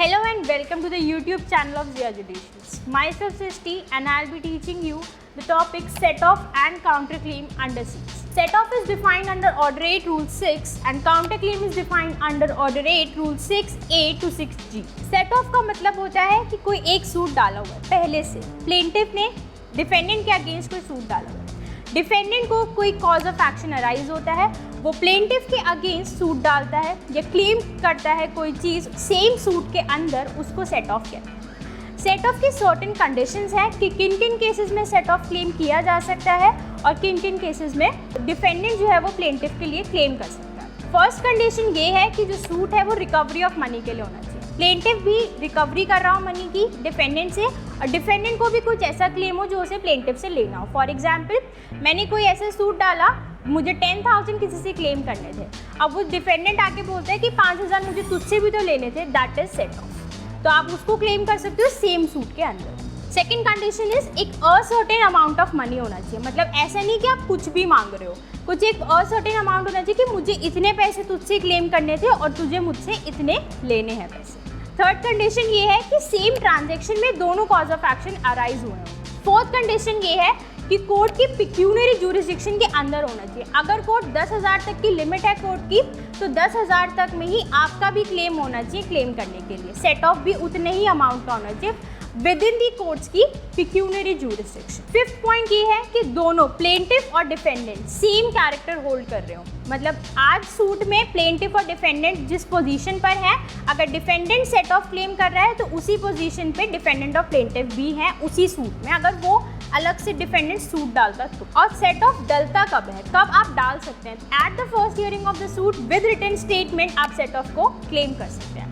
Hello and welcome to the YouTube channel of Zia Judicials. Myself Srishti and I'll be teaching you the topic set-off and counterclaim under 6. Set-off is defined under Order 8 Rule 6 and counterclaim is defined under Order 8 Rule 6A to 6G. Set-off का मतलब होता है कि कोई एक suit डाला हुआ है पहले से, प्लेंटिफ ने डिफेंडेंट के अगेंस्ट कोई सूट डाला हुआ है, डिफेंडेंट को कोई कॉज ऑफ एक्शन अराइज होता है, वो प्लेंटिफ के अगेंस्ट सूट डालता है या क्लेम करता है कोई चीज़ सेम सूट के अंदर, उसको सेट ऑफ कहते हैं। सेट ऑफ की सर्टेन कंडीशंस हैं कि किन किन केसेस में सेट ऑफ क्लेम किया जा सकता है और किन किन केसेस में डिफेंडेंट जो है वो प्लेंटिफ के लिए क्लेम कर सकता है। फर्स्ट कंडीशन ये है कि जो सूट है वो रिकवरी ऑफ मनी के लिए होना चाहिए। प्लेंटिफ भी रिकवरी कर रहा हो मनी की डिफेंडेंट से और डिफेंडेंट को भी कुछ ऐसा क्लेम हो जो उसे प्लेंटिफ से लेना हो। फॉर एग्जाम्पल, मैंने कोई ऐसा सूट डाला, मुझे 10,000 किसी से क्लेम करने थे, अब वो डिफेंडेंट आके बोलता है कि 5,000 मुझे तुझसे भी तो लेने थे, दैट इज सेट ऑफ। तो आप उसको क्लेम कर सकते हो सेम सूट के अंदर। सेकेंड कंडीशन इज एक असर्टेन अमाउंट ऑफ मनी होना चाहिए, मतलब ऐसा नहीं कि आप कुछ भी मांग रहे हो, कुछ एक असर्टेन अमाउंट होना चाहिए कि मुझे इतने पैसे तुझसे क्लेम करने थे और तुझे मुझसे इतने लेने हैं पैसे। थर्ड कंडीशन ये है कि सेम ट्रांजैक्शन में दोनों कॉज ऑफ एक्शन अराइज हुए हों। फोर्थ कंडीशन ये है कि कोर्ट की पिक्यूनरी ज्यूरिसडिक्शन के अंदर होना चाहिए। अगर कोर्ट 10,000 तक की लिमिट है कोर्ट की, तो 10,000 तक में ही आपका भी क्लेम होना चाहिए क्लेम करने के लिए। सेट ऑफ भी उतने ही अमाउंट का होना चाहिए विद इन दी कोर्ट्स की पिक्यूनरी ज्यूरिसडिक्शन। फिफ्थ पॉइंट ये है कि दोनों प्लेंटिफ और डिफेंडेंट सेम कैरेक्टर होल्ड कर रहे हो, मतलब आज सूट में प्लेंटिफ और डिफेंडेंट जिस पोजीशन पर है, अगर डिफेंडेंट सेट ऑफ क्लेम कर रहा है तो उसी पोजीशन पे डिफेंडेंट और प्लेंटिफ भी हैं उसी सूट में, अगर वो अलग से डिफेंडेंट सूट डालता तो। और सेट ऑफ डलता कब है, कब आप डाल सकते हैं? At the first hearing of the suit with written statement आप सेट ऑफ को क्लेम कर सकते हैं।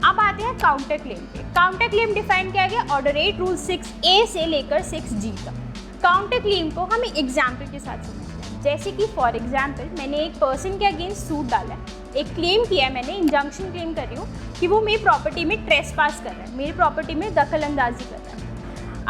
अब आते हैं काउंटर क्लेम पे। काउंटर क्लेम डिफाइन किया गया ऑर्डर 8 रूल 6A से लेकर 6G तक। काउंटर क्लेम को हम एग्जाम्पल के साथ समझते हैं, जैसे कि फॉर एग्जाम्पल मैंने एक पर्सन के अगेंस्ट सूट डाला है, एक क्लेम किया है, मैंने इंजंक्शन क्लेम कर रही हूँ कि वो मेरी प्रॉपर्टी में ट्रेसपास कर रहा है, मेरी प्रॉपर्टी में दखल अंदाजी कर रहा है।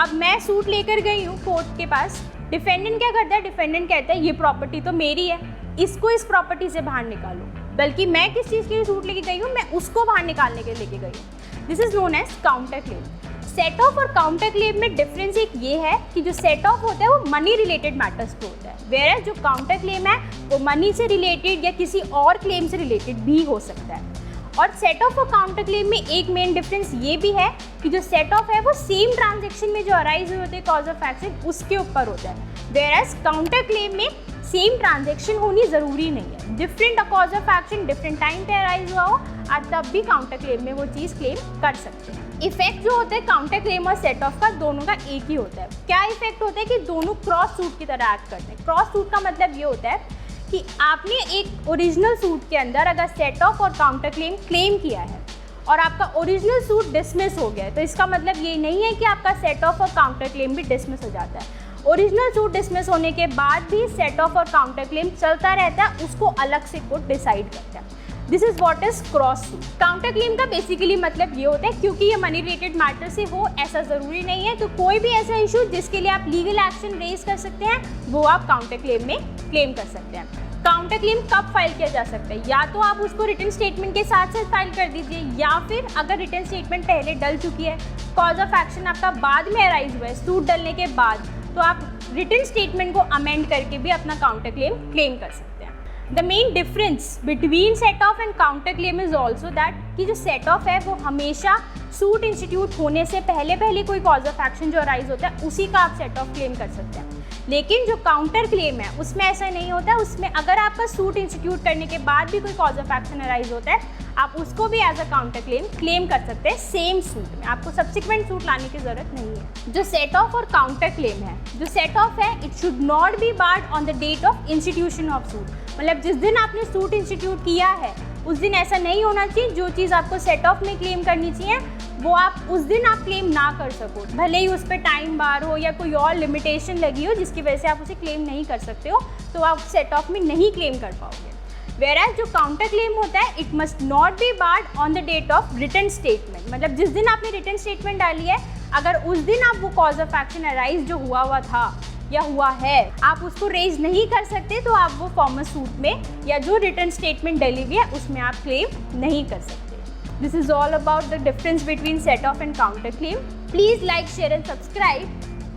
अब मैं सूट लेकर गई हूँ कोर्ट के पास, डिफेंडेंट क्या करता है, डिफेंडेंट कहता है ये प्रॉपर्टी तो मेरी है, इसको इस प्रॉपर्टी से बाहर निकालो, बल्कि मैं किस चीज़ के लिए सूट लेके गई हूँ, मैं उसको बाहर निकालने के लेके गई हूँ। This is known as counter claim. Set off और काउंटर क्लेम में डिफरेंस एक ये है कि जो सेट ऑफ होता है वो मनी रिलेटेड मैटर्स पे होता है, वेयर जो काउंटर क्लेम है वो मनी से रिलेटेड या किसी और क्लेम से रिलेटेड भी हो सकता है। और सेट ऑफ और काउंटर क्लेम में एक मेन डिफरेंस ये भी है कि जो सेट ऑफ है वो सेम ट्रांजैक्शन में जो अराइज हुए होते हैं कॉज ऑफ एक्शन उसके ऊपर होता है, वेयरएज काउंटर क्लेम में सेम ट्रांजैक्शन होनी ज़रूरी नहीं है, different cause of action different time पे अराइज हुआ हो और तब भी काउंटर क्लेम में वो चीज़ क्लेम कर सकते हैं। इफेक्ट जो होता है काउंटर क्लेम और सेट ऑफ का दोनों का एक ही होता है। क्या इफेक्ट होता है कि दोनों क्रॉस सूट की तरह एक्ट करते हैं। क्रॉस सूट का मतलब ये होता है कि आपने एक ओरिजिनल सूट के अंदर अगर सेट ऑफ और काउंटर क्लेम किया है और आपका ओरिजिनल सूट डिसमिस हो गया है, तो इसका मतलब ये नहीं है कि आपका सेट ऑफ और काउंटर क्लेम भी डिसमिस हो जाता है। ओरिजिनल सूट डिसमिस होने के बाद भी सेट ऑफ और काउंटर क्लेम चलता रहता है, उसको अलग से कोर्ट डिसाइड करता है। This is what is cross suit. Counter claim का बेसिकली मतलब ये होता है क्योंकि ये मनी रिलेटेड मैटर से हो ऐसा ज़रूरी नहीं है, तो कोई भी ऐसा इशू जिसके लिए आप लीगल एक्शन रेज कर सकते हैं वो आप काउंटर क्लेम में क्लेम कर सकते हैं। काउंटर क्लेम कब फाइल किया जा सकता है, या तो आप उसको रिटन स्टेटमेंट के साथ साथ फाइल कर दीजिए, या फिर अगर रिटन स्टेटमेंट पहले डल चुकी है, कॉज ऑफ एक्शन आपका बाद में अराइज हुआ है सूट डलने के बाद, तो आप रिटन स्टेटमेंट को अमेंड करके भी अपना काउंटर क्लेम कर सकते हैं। The main difference between set of and counter claim is also that कि जो सेट ऑफ है वो हमेशा सूट इंस्टीट्यूट होने से पहले कोई कॉज ऑफ एक्शन जो अराइज होता है उसी का आप सेट ऑफ क्लेम कर सकते हैं। लेकिन जो काउंटर क्लेम है उसमें ऐसा नहीं होता, उसमें अगर आपका सूट इंस्टीट्यूट करने के बाद भी कोई कॉज ऑफ एक्शन अराइज होता है आप उसको भी एज अ काउंटर क्लेम कर सकते हैं सेम सूट में, आपको सब्सिक्वेंट सूट लाने की जरूरत नहीं है। जो सेट ऑफ और काउंटर क्लेम है, जो सेट ऑफ है it should not be barred on the date of institution of suit, मतलब जिस दिन आपने सूट इंस्टीट्यूट किया है उस दिन ऐसा नहीं होना चाहिए जो चीज़ आपको सेट ऑफ में क्लेम करनी चाहिए वो आप उस दिन आप क्लेम ना कर सको, भले ही उस पर टाइम बार हो या कोई और लिमिटेशन लगी हो जिसकी वजह से आप उसे क्लेम नहीं कर सकते हो, तो आप सेट ऑफ में नहीं क्लेम कर पाओगे। वेयरएज जो काउंटर क्लेम होता है it must not be barred on the date of written statement, मतलब जिस दिन आपने रिटन स्टेटमेंट डाली है अगर उस दिन आप वो कॉज ऑफ एक्शन अराइज जो हुआ था या हुआ है आप उसको रेज नहीं कर सकते, तो आप वो फॉर्मल सूट में या जो रिटन स्टेटमेंट डली हुई है उसमें आप क्लेम नहीं कर सकते। This is all about the difference between set off and counterclaim. Please like, share and subscribe.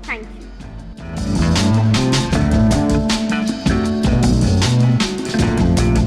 Thank you.